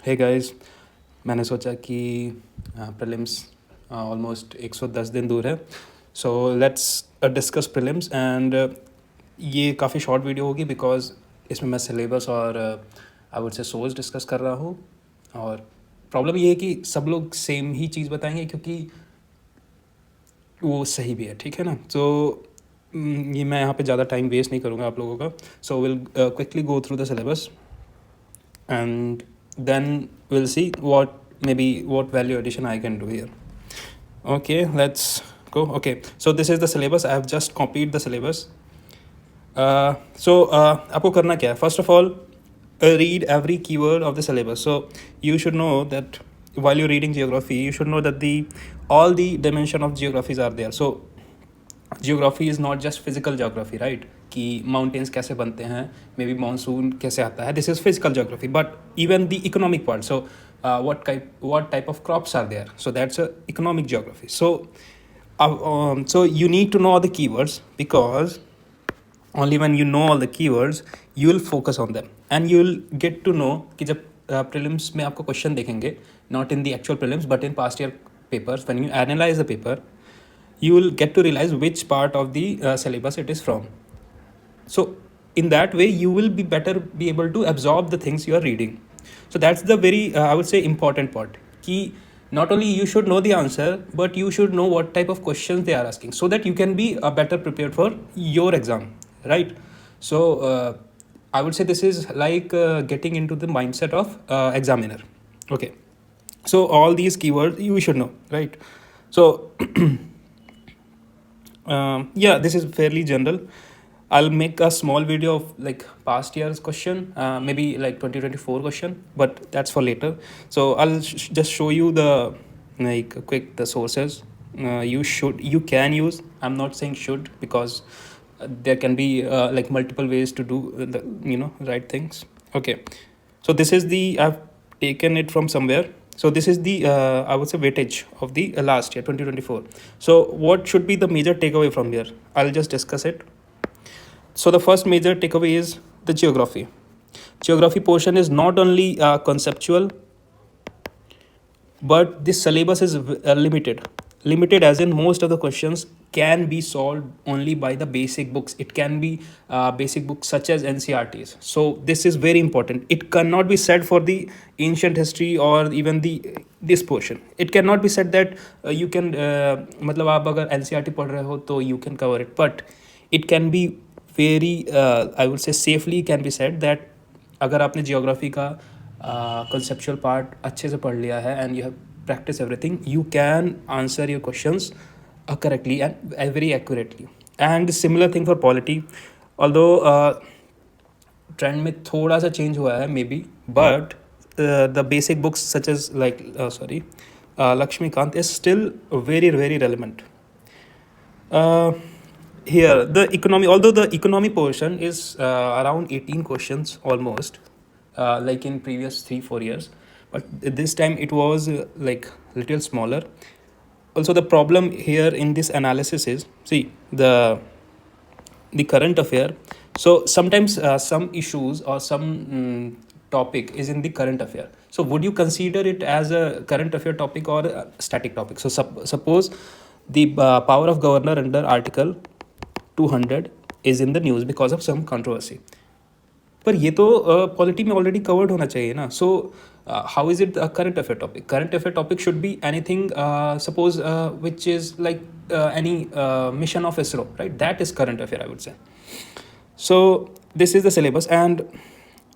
Hey guys, मैंने सोचा कि प्रीलिम्स ऑलमोस्ट 110 दिन दूर है, so let's discuss prelims. And ये काफ़ी शॉर्ट वीडियो होगी बिकॉज इसमें मैं सिलेबस और आई वुड से सोर्स डिस्कस कर रहा हूँ। और प्रॉब्लम ये है कि सब लोग सेम ही चीज़ बताएंगे क्योंकि वो सही भी है, ठीक है ना। तो ये मैं यहाँ पे ज़्यादा टाइम वेस्ट नहीं करूँगा आप लोगों का। So will quickly go through the syllabus and then we'll see what value addition I can do here. Okay, let's go. Okay, so this is the syllabus. I have just copied the syllabus. आपको करना क्या है? First of all, read every keyword of the syllabus. So you should know that while you're reading geography, you should know that all the dimension of geographies are there. So geography is not just physical geography, right, कि mountains कैसे बनते हैं, may be monsoon कैसे आता है, this is physical geography. But even the economic part, so what type of crops are there, so that's a economic geography. So you need to know all the keywords, because only when you know all the keywords you will focus on them and you will get to know कि जब prelims में आपको question देखेंगे, not in the actual prelims but in past year papers, when you analyze the paper you will get to realize which part of the syllabus it is from. So in that way you will be able to absorb the things you are reading. So that's the very I would say important part, ki not only you should know the answer but you should know what type of questions they are asking, so that you can be better prepared for your exam, right? So I would say this is like getting into the mindset of examiner. Okay, so all these keywords you should know, right? So yeah, this is fairly general. I'll make a small video of like past year's question, maybe like 2024 question, but that's for later. So I'll just show you the like quick the sources you can use. I'm not saying should, because there can be like multiple ways to do right things. Okay, so this is I've taken it from somewhere. So this is the I would say weightage of the last year 2024. So what should be the major takeaway from here? I'll just discuss it. So the first major takeaway is the geography. Geography portion is not only conceptual, but this syllabus is limited as in most of the questions can be solved only by the basic books. It can be basic books such as NCRTs. So this is very important. It cannot be said for the ancient history or even this portion. It cannot be said that you can मतलब आप अगर NCRT पढ़ रहे हो तो you can cover it, but it can be very I would say safely can be said that अगर आपने geography का conceptual part अच्छे से पढ़ लिया है and you have practiced everything, you can answer your questions correctly and very accurately. And similar thing for polity, although trend में थोड़ा सा change हुआ है maybe, but the basic books such as like Lakshmikant is still very very relevant. Here the economy, although the economy portion is around 18 questions almost, like in previous 3-4 years, but this time it was like little smaller. Also the problem here in this analysis is, see, the current affair. So sometimes some issues or some topic is in the current affair. So would you consider it as a current affair topic or a static topic? So suppose the power of governor under article 200 is in the news because of some controversy, पर ये तो polity में already covered होना चाहिए ना. So how is it a current affair topic? Current affair topic should be anything suppose which is like any mission of ISRO, right? That is current affair, I would से. So this is the syllabus, and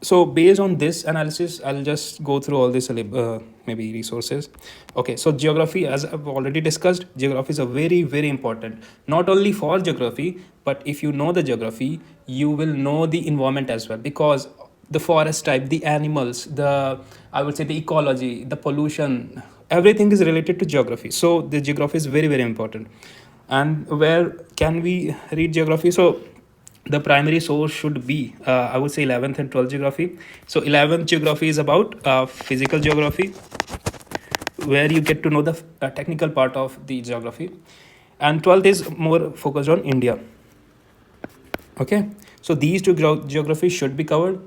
so based on this analysis I'll just go through all these maybe resources. Okay, so geography, as I've already discussed, geography is a very very important, not only for geography, but if you know the geography you will know the environment as well, because the forest type, the animals, I would say the ecology, the pollution, everything is related to geography. So the geography is very very important. And where can we read geography? So the primary source should be I would say 11th and 12th geography. So 11th geography is about physical geography, where you get to know the technical part of the geography, and 12th is more focused on India. Okay, so these two geographies should be covered.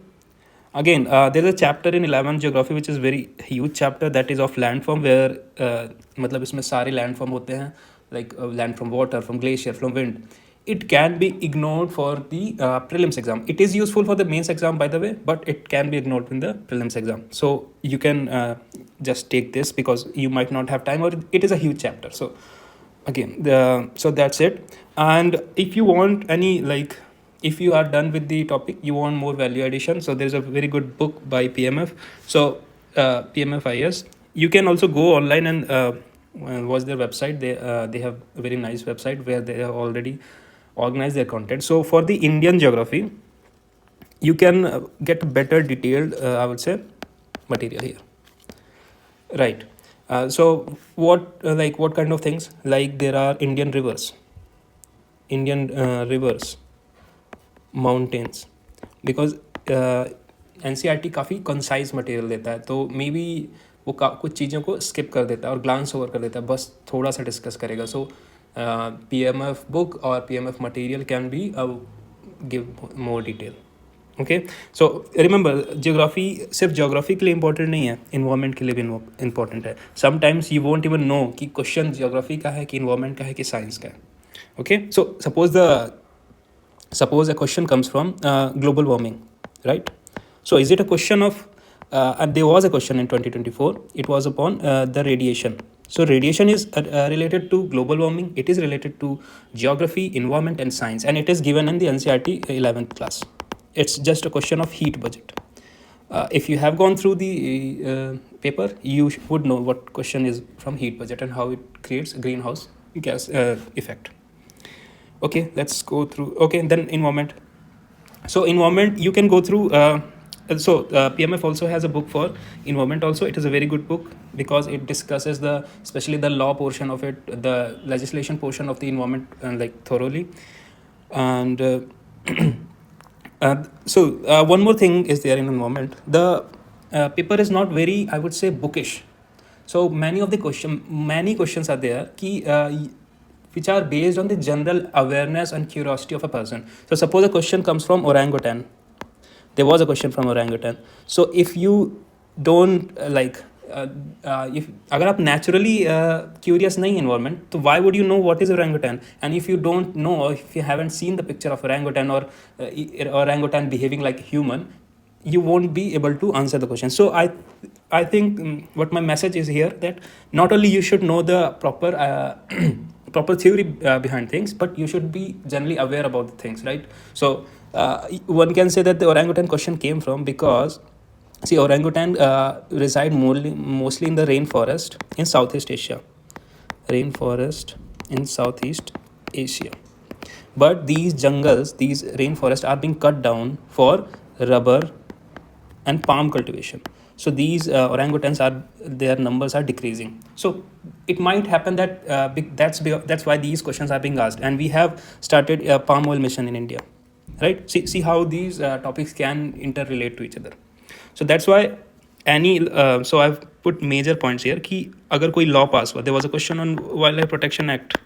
Again, there's a chapter in 11th geography which is very huge chapter, that is of landform, where मतलब इसमें सारे landform होते हैं, like land from water, from glacier, from wind. It can be ignored for the prelims exam. It is useful for the mains exam, by the way, but it can be ignored in the prelims exam. So you can just take this because you might not have time, or it is a huge chapter. So again, so that's it. And if you want any, like, if you are done with the topic, you want more value addition, so there's a very good book by PMF. So PMFIS, you can also go online and watch their website. They have a very nice website where they have already organized their content. So for the Indian geography, you can get better detailed, I would say, material here, right? So what kind of things, like there are Indian rivers, mountains, because N C R T काफ़ी concise material देता है, तो may be वो कुछ चीज़ों को skip कर देता है और ग्लांस ओवर कर देता है, बस थोड़ा सा डिस्कस करेगा. So P M F book और P M F material can be give more detail. Okay, so remember, geography सिर्फ जियोग्राफी के लिए इंपॉर्टेंट नहीं है, इन्वायरमेंट के लिए भी इंपॉर्टेंट है. Sometimes you won't even know कि क्वेश्चन जियोग्राफी का है कि इन्वायरमेंट का है कि साइंस का है. Okay, so suppose a question comes from global warming, right? So is it a question of and there was a question in 2024, it was upon the radiation. So radiation is related to global warming, it is related to geography, environment and science, and it is given in the NCERT 11th class. It's just a question of heat budget. If you have gone through the paper, you would know what question is from heat budget and how it creates a greenhouse gas effect. Okay, let's go through. Okay, then environment. So environment, you can go through. PMF also has a book for environment also. It is a very good book because it discusses especially the law portion of it, the legislation portion of the environment, like thoroughly. And one more thing is there in environment. The paper is not very, I would say, bookish. So many questions are there which are based on the general awareness and curiosity of a person. So suppose a question comes from orangutan. There was a question from orangutan. So if you don't if agar aap naturally curious nahi environment, तो why would you know what is orangutan? And if you don't know, or if you haven't seen the picture of orangutan or orangutan behaving like a human, you won't be able to answer the question. So I think what my message is here, that not only you should know the proper theory behind things, but you should be generally aware about the things, right? So one can say that the orangutan question came from because, see, orangutan reside mostly in the rainforest in Southeast Asia. But these jungles, these rainforests are being cut down for rubber and palm cultivation. So these orangutans their numbers are decreasing. So it might happen that that's why these questions are being asked. And we have started a palm oil mission in India, right? See how these topics can interrelate to each other. So that's why so I've put major points here कि अगर कोई law pass हुआ, there was a question on Wildlife Protection Act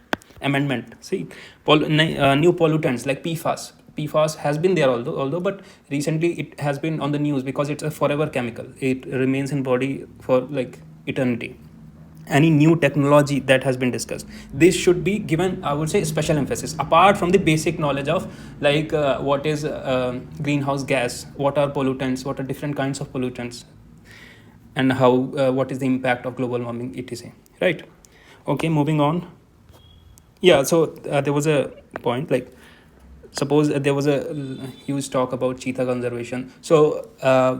amendment. See, new pollutants like PFAS has been there although, but recently it has been on the news because it's a forever chemical. It remains in body for like eternity. Any new technology that has been discussed, this should be given, I would say, special emphasis, apart from the basic knowledge of like what is greenhouse gas, what are pollutants, what are different kinds of pollutants, and how what is the impact of global warming, etc. Right? Okay, moving on. Yeah, so there was a point, like suppose there was a huge talk about cheetah conservation. So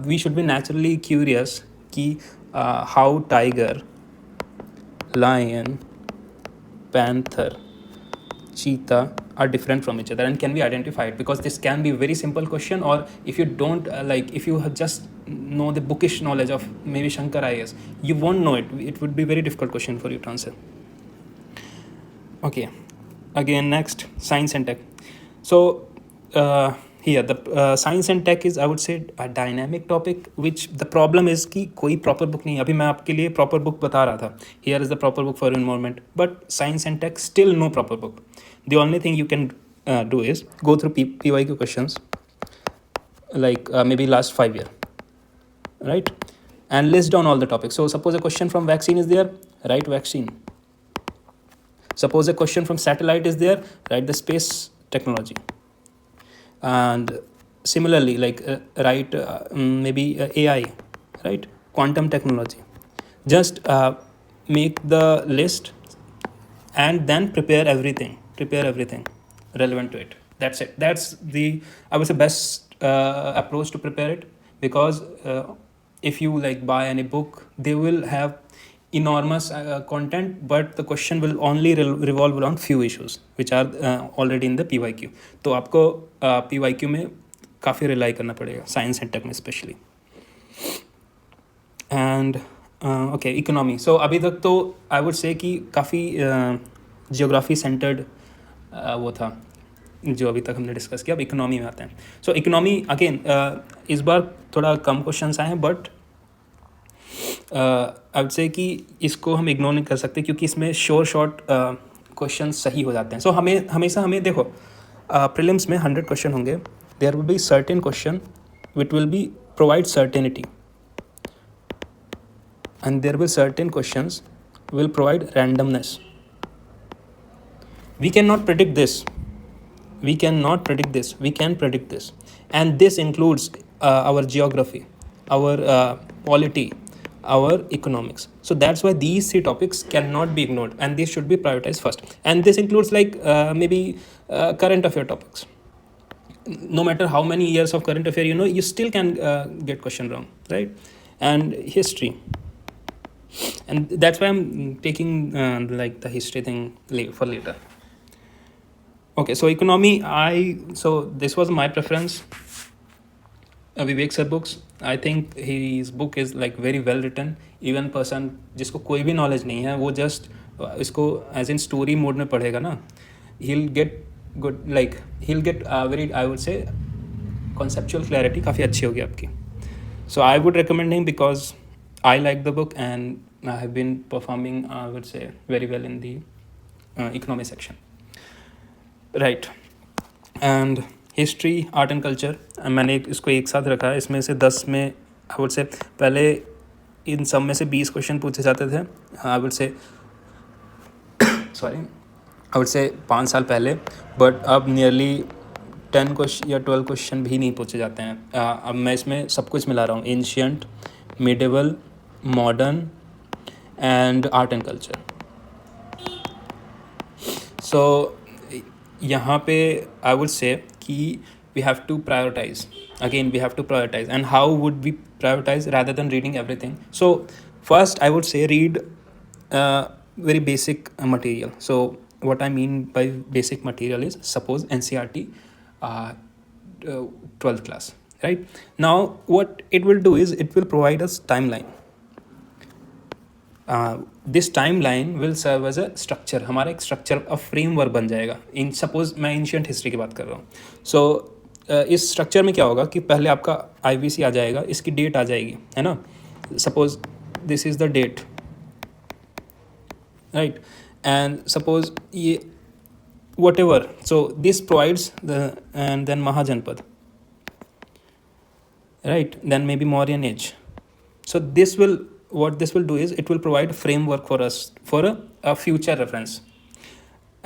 we should be naturally curious ki how tiger, lion, panther, cheetah are different from each other and can be identified, because this can be a very simple question, or if you don't if you have just know the bookish knowledge of maybe Shankar IAS, you won't know it would be a very difficult question for you to answer. Okay, again, next, science and tech. So here the science and tech is, I would say, a dynamic topic, which the problem is कि कोई proper book नहीं है. अभी मैं आपके लिए proper book बता रहा था. Here is the proper book for environment, but science and tech still no proper book. The only thing you can do is go through PYQ questions, like maybe last 5 years. right? And list down all the topics. So suppose a question from vaccine is there, write vaccine. Suppose a question from satellite is there, write the space technology. And similarly, like write maybe AI, right? Quantum technology. Just make the list and then prepare everything relevant to it. That's it. That's the, I would say, best approach to prepare it. Because if you like buy any book, they will have enormous content, but the question will only revolve around few issues which are already in the PYQ. तो आपको PYQ में काफ़ी rely करना पड़ेगा, science and tech में specially. And okay, economy. So अभी तक तो आई वुड से कि काफ़ी जियोग्राफी सेंटर्ड वो था जो अभी तक हमने डिस्कस किया. अब इकोनॉमी में आते हैं. सो इकोनॉमी अगेन इस बार थोड़ा कम क्वेश्चंस आए हैं, बट आई वुड से कि इसको हम इग्नोर नहीं कर सकते क्योंकि इसमें शॉर्ट क्वेश्चन सही हो जाते हैं. सो हमेशा हमें देखो, प्रीलिम्स में 100 क्वेश्चन होंगे. There will be certain question which will be provide certainty, and there will certain questions will provide randomness. We cannot predict this. We can predict this, and this includes our geography, our polity, our economics. So that's why these three topics cannot be ignored, and these should be prioritized first. And this includes like maybe current affair topics. No matter how many years of current affair, you still can get question wrong, right? And history. And that's why I'm taking like the history thing for later. Okay, so economy, so this was my preference. Vivek sir books, I think his book is like very well written. Even person जिसको कोई भी knowledge नहीं है, वो just इसको as in story mode में पढ़ेगा ना, he'll get good, like he'll get very, I would say, conceptual clarity काफ़ी अच्छी होगी आपकी. So I would recommend him because I like the book and I have been performing, I would say, very well in the economy section. Right. And history, art and culture, मैंने इसको एक साथ रखा है. इसमें से 10 में I would say पहले इन सब में से 20 क्वेश्चन पूछे जाते थे. I would say sorry, I would say 5 साल पहले, बट अब नियरली 10 क्वेश्चन या 12 क्वेश्चन भी नहीं पूछे जाते हैं. अब मैं इसमें सब कुछ मिला रहा हूँ, ancient, medieval, modern and art and culture. So यहाँ पे I would say कि we have to prioritize. Again, we have to prioritize. And how would we prioritize rather than reading everything? So first I would say read very basic material. So what I mean by basic material is, suppose NCERT 12th class, right? Now what it will do is it will provide us timeline. This time line will serve as a structure. हमारा एक structure, a framework बन जाएगा. In suppose मैं ancient history की बात कर रहा हूँ. सो इस स्ट्रक्चर में क्या होगा कि पहले आपका IBC आ जाएगा, इसकी डेट आ जाएगी, है ना. Suppose this is the date, right. And suppose ये whatever, so this provides the, and then mahajanapada, right. Then maybe Mauryan age. So what this will do is it will provide framework for us for a future reference.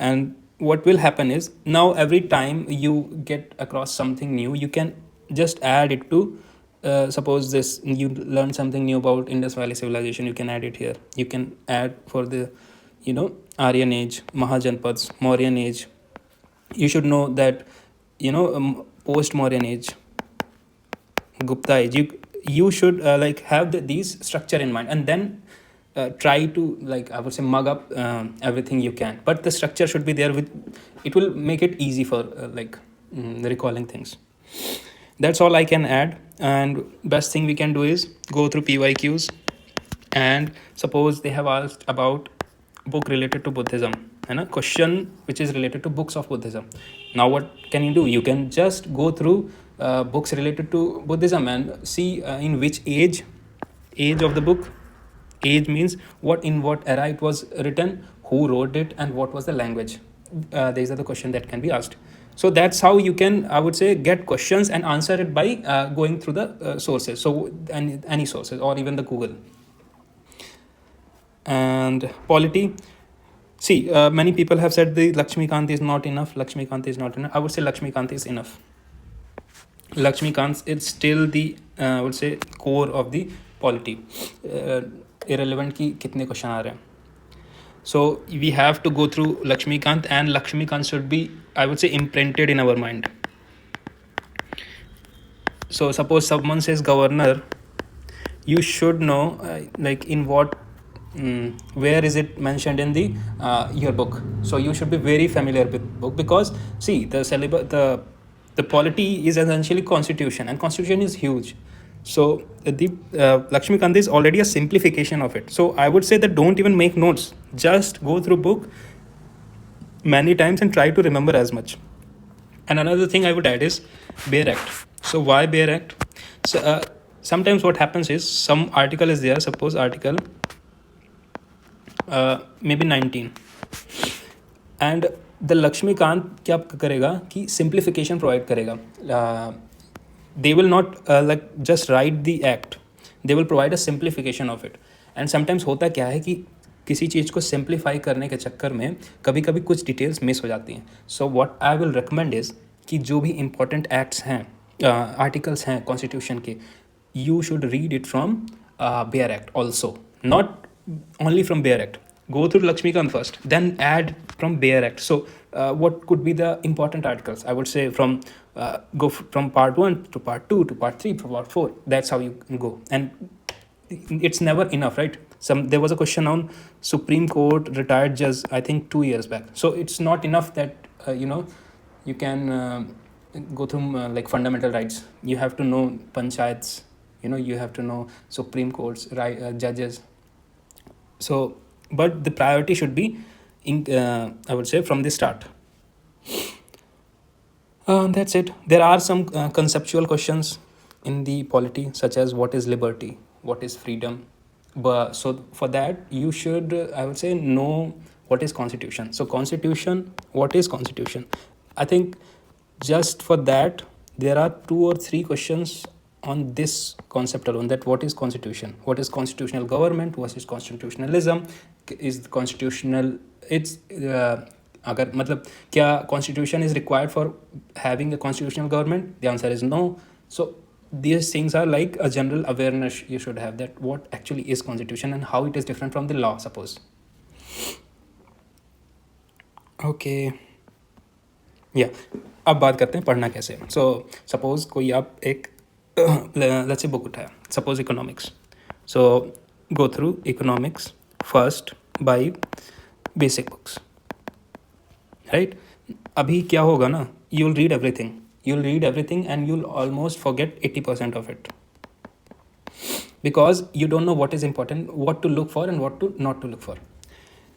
And what will happen is, now every time you get across something new, you can just add it to suppose this, you learn something new about Indus Valley civilization, you can add it here. You can add for the Aryan age, Mahajanpads, Mauryan age. You should know that post Mauryan age, Gupta age. You should like have these structure in mind, and then try to, like I would say, mug up everything you can, but the structure should be there. It will make it easy for recalling things. That's all I can add. And best thing we can do is go through PYQs, and suppose they have asked about book related to Buddhism, and a question which is related to books of Buddhism. Now what can you do? You can just go through books related to Buddhism and see in which age of the book. Age means in what era it was written, who wrote it, and what was the language. These are the questions that can be asked. So that's how you can, I would say, get questions and answer it by going through the sources. So any sources or even the Google. And polity. See, many people have said the Lakshmikant is not enough. Lakshmikant is not enough. I would say Lakshmikant is enough. Lakshmikant is still the I would say core of the polity. Irrelevant ki kitne question aa rahe hain. So we have to go through Lakshmikant, and Lakshmikant should be, I would say, imprinted in our mind. So suppose someone says governor, you should know like in what where is it mentioned in the your book. So you should be very familiar with book, because see, the syllabus, the polity is essentially constitution, and constitution is huge. So the Lakshmikant is already a simplification of it. So I would say that don't even make notes, just go through book many times and try to remember as much. And another thing I would add is Bare Act. So why Bare Act? So sometimes what happens is some article is there, suppose article maybe 19, and the Lakshmikant क्या करेगा कि simplification provide करेगा. They will not like just write the act, they will provide a simplification of it. And sometimes होता क्या है कि किसी चीज़ को सिंप्लीफाई करने के चक्कर में कभी कभी कुछ डिटेल्स मिस हो जाती हैं. So what I will recommend is कि जो भी इंपॉर्टेंट एक्ट्स हैं, आर्टिकल्स हैं कॉन्स्टिट्यूशन के, you should read it from Bare Act also, not only from Bare Act. Go through Lakshmikant first, then add from Bare Act. So what could be the important articles? I would say from go from part 1 to part 2 to part 3 to part 4. That's how you go. And it's never enough, right? There was a question on Supreme Court retired judge, I think 2 years back. So it's not enough that you can go through like fundamental rights. You have to know panchayats, you have to know Supreme Courts, judges. So but the priority should be I would say from the start. That's it. There are some conceptual questions in the polity, such as what is liberty, what is freedom. But so for that you should I would say know what is constitution. So constitution, what is constitution? I think just for that there are 2 or 3 questions on this concept alone, that what is constitution, what is constitutional government, what is constitutionalism, is constitutional, it's अगर मतलब क्या constitution is required for having a constitutional government? The answer is no. So these things are like a general awareness you should have, that what actually is constitution and how it is different from the law, suppose. Okay, yeah. अब बात करते हैं पढ़ना कैसे. So suppose कोई आप एक let's say book उठाया, suppose economics. So go through economics first by basic books, right? अभी क्या होगा ना, you'll read everything and you'll almost forget 80% of it, because you don't know what is important, what to look for and what to not to look for.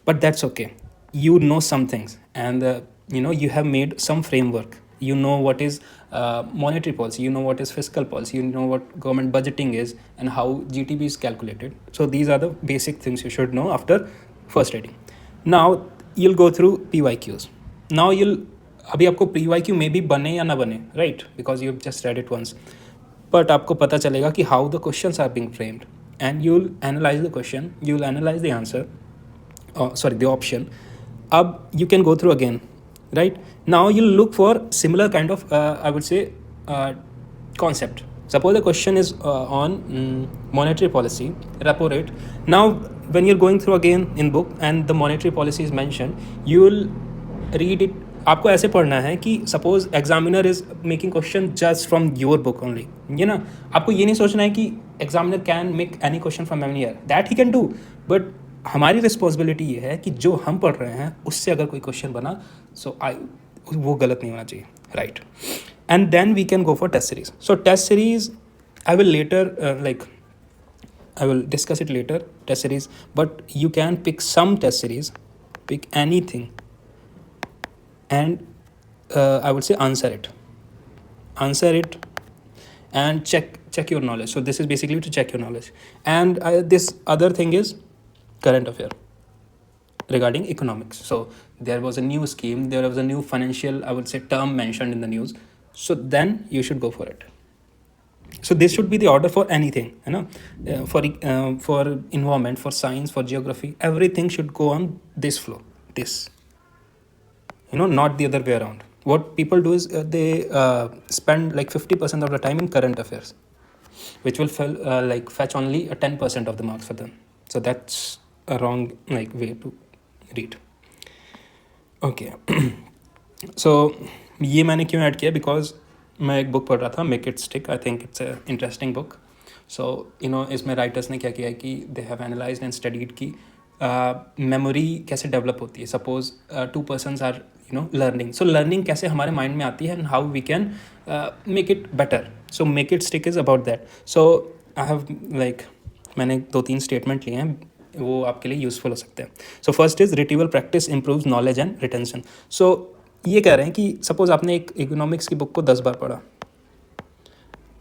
But that's okay, you know some things, and you have made some framework. You know what is monetary policy, you know what is fiscal policy, you know what government budgeting is and how GDP is calculated. So these are the basic things you should know after first reading. Now you'll go through PYQs. Now अभी आपको PYQ में भी बने या ना बने, right? Because you've just read it once. But आपको पता चलेगा कि how the questions are being framed, and you'll analyze the question, you'll analyze the answer, the option. Ab you can go through again, right? Now you'll look for similar kind of I would say concept. Suppose the question is on monetary policy, repo rate. Now when you're going through again in book and the monetary policy is mentioned, you will read it. आपको ऐसे पढ़ना है कि suppose examiner is making question just from your book only, ना. आपको ये नहीं सोचना है कि examiner can make any question from any year, that he can do. But हमारी रिस्पॉन्सिबिलिटी ये है कि जो हम पढ़ रहे हैं उससे अगर कोई क्वेश्चन बना, सो वो गलत नहीं होना चाहिए, right? And then we can go for test series. So test series I will later I will discuss it later, test series, but you can pick some test series, pick anything, and I would say answer it and check your knowledge. So this is basically to check your knowledge. And this other thing is current affair. regarding economics. So there was a new scheme, there was a new financial, I would say, term mentioned in the news. So then you should go for it. So this should be the order for anything, you know, for environment, for science, for geography, everything should go on this flow. This, you know, not the other way around. What people do is they spend like 50% of the time in current affairs, which will like fetch only 10% of the marks for them. So that's a wrong like way to read. Okay. So ये मैंने क्यों add किया, because मैं एक book पढ़ रहा था, make it stick, I think it's a interesting book. So you know इसमें राइटर्स ने क्या किया है कि they have analysed and studied की मेमोरी कैसे डेवलप होती है. Suppose two persons are you know learning, so learning कैसे हमारे माइंड में आती है and how we can make it better. So make it stick is about that. So I have like मैंने 2-3 स्टेटमेंट लिए हैं, वो आपके लिए यूज़फुल हो सकते हैं. So first is retrieval practice improves knowledge and retention. So ये कह रहे हैं कि सपोज आपने एक इकोनॉमिक्स की बुक को 10 बार पढ़ा.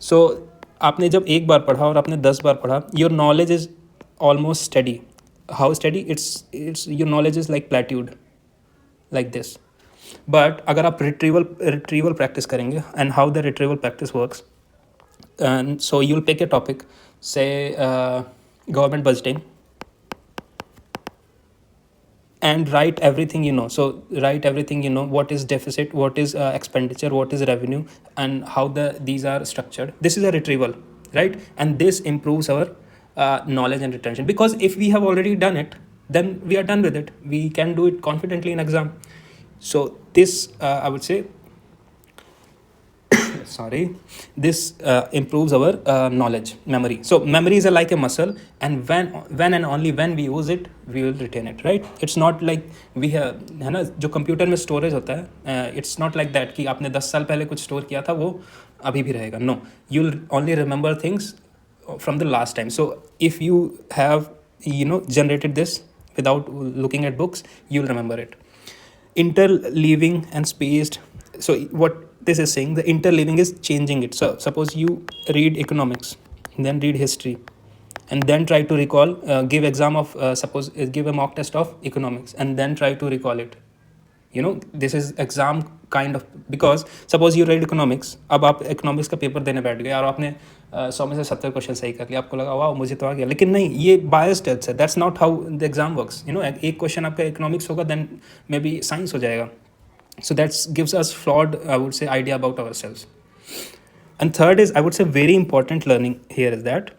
सो आपने जब एक बार पढ़ा और आपने 10 बार पढ़ा, your knowledge is almost study. How study? It's your knowledge is like plateaued like this. But अगर आप रिट्रीवल प्रैक्टिस करेंगे, and how the retrieval practice works, and so you'll pick a topic, say government budgeting, and write everything you know. So write everything you know, what is deficit, what is expenditure, what is revenue, and how these are structured. This is a retrieval, right? And this improves our knowledge and retention, because if we have already done it, then we are done with it, we can do it confidently in exam. So this I would say sorry, this improves our knowledge, memory. So memory is like a muscle, and when and only when we use it, we will retain it, right? It's not like we have, है ना, जो computer में storage होता है, it's not like that कि आपने 10 साल पहले कुछ स्टोर किया था वो अभी भी रहेगा. No, you'll only remember things from the last time. So if you have, you know, generated this without looking at books, you'll remember it. Interleaving and spaced. So what this is saying, the interleaving is changing it. So suppose you read economics, then read history, and then try to recall, give exam of suppose give a mock test of economics, and then try to recall it. You know, this is exam kind of, because suppose you read economics, अब आप economics का paper देने बैठ गए और आपने 100 में से 70 क्वेश्चन सही कर लिया, आपको लगा वाह मुझे तो आ गया, लेकिन नहीं, ये बायस्ड है. That's not how the exam works. You know, एक क्वेश्चन आपका इकोनॉमिक्स होगा, देन मे बी साइंस हो जाएगा. So that gives us flawed, I would say, idea about ourselves. And third is, I would say, very important learning here is that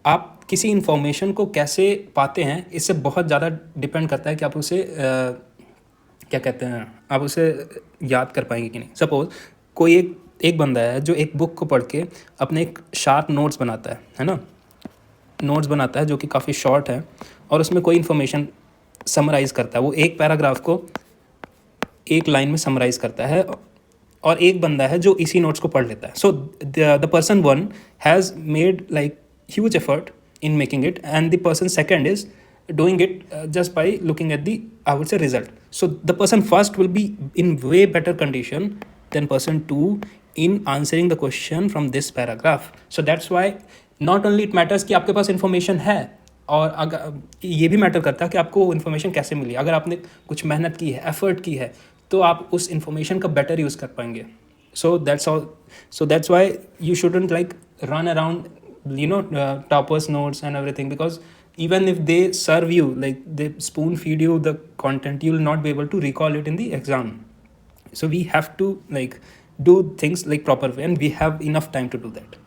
आप किसी information को कैसे पाते हैं, इससे बहुत ज़्यादा डिपेंड करता है कि आप उसे क्या कहते हैं, आप उसे याद कर पाएंगे कि नहीं. सपोज कोई एक बंदा है जो एक बुक को पढ़ के अपने एक शार्प नोट्स बनाता है ना, नोट्स बनाता है जो कि काफ़ी शॉर्ट है, और उसमें कोई इन्फॉर्मेशन समराइज़ करता है. वो एक पैराग्राफ को एक लाइन में समराइज करता है, और एक बंदा है जो इसी नोट्स को पढ़ लेता है. So the person one has made like huge effort in making it, and the person second is doing it just by looking at the, I would say, result. So the person first will be in way better condition than person two in answering the question from this paragraph. So that's why not only it matters कि आपके पास information है, और अगर ये भी matter करता है कि आपको इन्फॉर्मेशन कैसे मिली. अगर आपने कुछ मेहनत की है, एफर्ट की है, तो आप उस इन्फॉर्मेशन का बेटर यूज़ कर पाएंगे. So that's all. So that's why you shouldn't like run around, you know, toppers notes and everything, because even if they serve you, like they spoon feed you the content, you will not be able to recall it in the exam. So we have to like do things like proper way, and we have enough time to do that.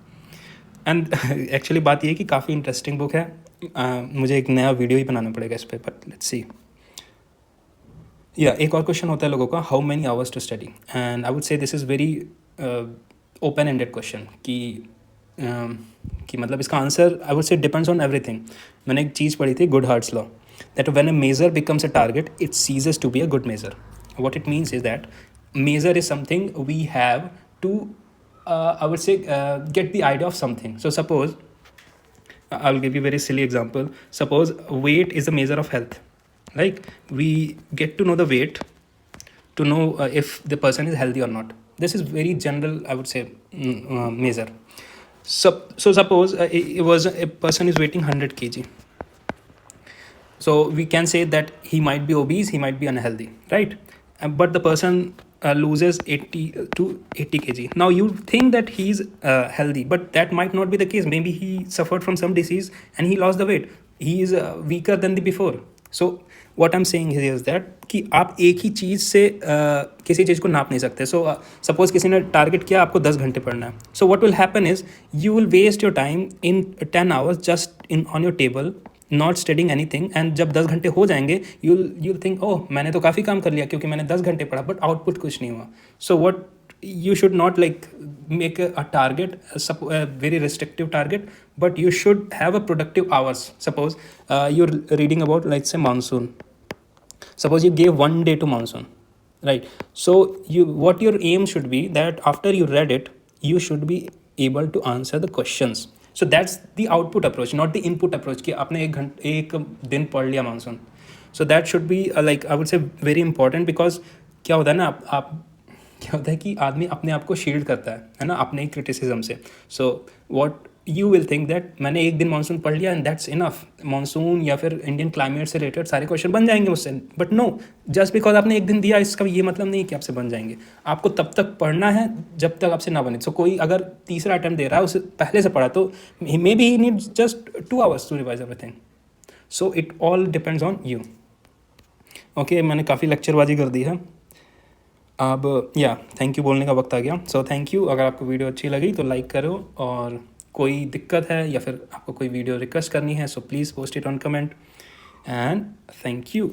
And actually बात ये है कि काफ़ी interesting book है. मुझे एक नया video ही बनाना पड़ेगा इस पर, बट लेट्स सी. या एक और क्वेश्चन होता है लोगों का, how many hours to study, and I would say this is very open ended question कि मतलब इसका answer I would say depends on everything. मैंने एक चीज़ पढ़ी थी, Goodhart's law, that when a measure becomes a target it ceases to be a good measure. What it means is that measure is something we have to I would say get the idea of something. So suppose I'll give you a very silly example. Suppose weight is a measure of health. Like we get to know the weight to know if the person is healthy or not. This is very general, I would say, measure. So suppose it was a person is weighing 100 kg. So we can say that he might be obese, he might be unhealthy, right? But the person loses 80 to 80 kg. Now you think that he's healthy, but that might not be the case. Maybe he suffered from some disease and he lost the weight. He is weaker than the before. So what I'm saying here is that कि आप एक ही चीज़ से किसी चीज़ को नाप नहीं सकते. So suppose किसी ने टारगेट किया आपको 10 घंटे पढ़ना है. So what will happen is you will waste your time in 10 hours just in on your table, not studying anything. And जब 10 घंटे हो जाएंगे you'll think, ओह मैंने तो काफ़ी काम कर लिया क्योंकि मैंने 10 घंटे पढ़ा, बट आउटपुट कुछ नहीं हुआ. So what you should not like make a target, a very restrictive target, but you should have a productive hours. Suppose you're reading about, let's say, monsoon. Suppose you gave 1 day to monsoon, right? So what your aim should be that after you read it, you should be able to answer the questions. So that's the output approach, not the input approach कि आपने एक दिन पढ़ लिया monsoon. So that should be like I would say very important, because क्या होता है ना, आप क्या होता है कि आदमी अपने आप को शील्ड करता है ना, अपने ही क्रिटिसिज्म से. So what you will think that मैंने एक दिन मानसून पढ़ लिया एंड दैट्स इनफ. मानसून या फिर इंडियन क्लाइमेट से रिलेटेड सारे क्वेश्चन बन जाएंगे मुझसे. बट नो, जस्ट बिकॉज आपने एक दिन दिया इसका ये मतलब नहीं कि आपसे बन जाएंगे. आपको तब तक पढ़ना है जब तक आपसे ना बने. सो कोई अगर तीसरा अटैम्प्ट दे रहा है, उसे पहले से पढ़ा, तो maybe he needs just 2 hours to revise everything. So it all depends on you. Okay, मैंने काफ़ी लेक्चरबाजी कर दी है. अब थैंक यू बोलने का वक्त आ गया. So thank you. अगर आपको वीडियो अच्छी लगी तो लाइक करो, और कोई दिक्कत है या फिर आपको कोई वीडियो रिक्वेस्ट करनी है, so please post it on comment. And thank you.